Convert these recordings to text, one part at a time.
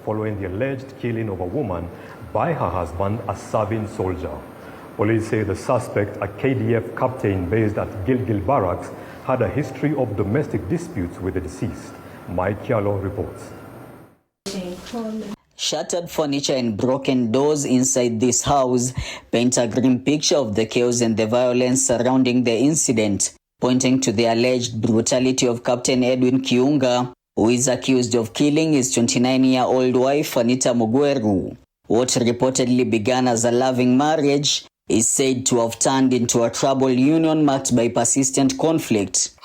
following the alleged killing of a woman by her husband, a serving soldier. Police say the suspect, a KDF captain based at Gilgil Barracks, had a history of domestic disputes with the deceased. Mike Kialo reports. Shattered furniture and broken doors inside this house paint a grim picture of the chaos and the violence surrounding the incident, pointing to the alleged brutality of Captain Edwin Kiunga, who is accused of killing his 29-year-old wife, Anita Mugweru. What reportedly began as a loving marriage is said to have turned into a troubled union marked by persistent conflict.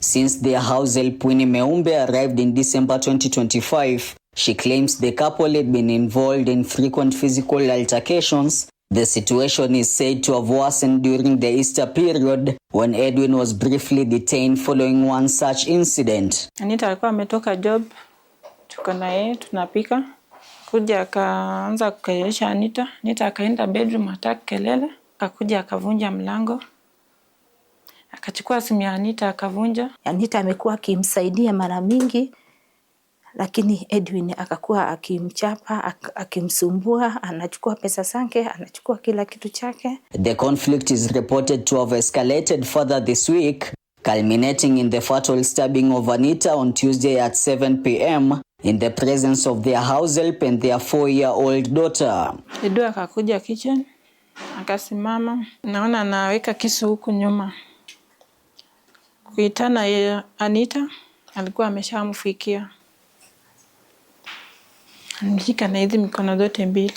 Since their house help Winnie Meumbe arrived in December 2025, she claims the couple had been involved in frequent physical altercations. The situation is said to have worsened during the Easter period when Edwin was briefly detained following one such incident. Anita alikuwa ametoka job, tuko na yeye tunapika. Kuja akaanza kukelelesha Anita. Anita akaenda bedroom ataka kelele, akakuja akavunja mlango. Akachukua simu ya Anita akavunja. Anita amekuwa akimsaidia mara mingi, lakini Edwin akakuwa akimchapa, akimsumbua, anachukua pesa zake, anachukua kila kitu chake. The conflict is reported to have escalated further this week, culminating in the fatal stabbing of Anita on Tuesday at 7 p.m. in the presence of their house help and their 4-year-old daughter. Edu akakuja kitchen, akasimama, naona anaweka kisu huku nyuma. Kuitana Anita, alikuwa ameshamfikia. Anishika na hizi mikono zote mbili.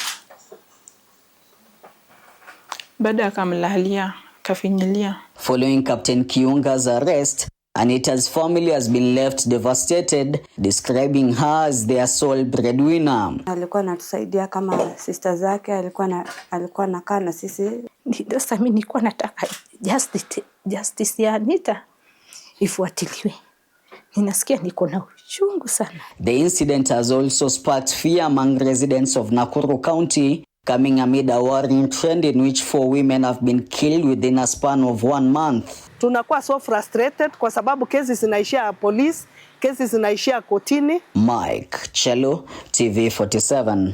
Baada akamlalia, kafinyilia. Following Captain Kiunga's arrest, Anita's family has been left devastated, describing her as their sole breadwinner. Alikuwa anatusaidia kama sister zake, alikuwa anakaa na sisi. Ndio sasa mimi nilikuwa nataka justice ya Anita ifuatiliwe. Ninasikia niko na uchungu sana. The incident has also sparked fear among residents of Nakuru County, coming amid a worrying trend in which 4 women have been killed within a span of 1 month. Tunakuwa so frustrated kwa sababu kesi zinaishia police, kesi zinaishia kotini. Mike Chelo, TV 47.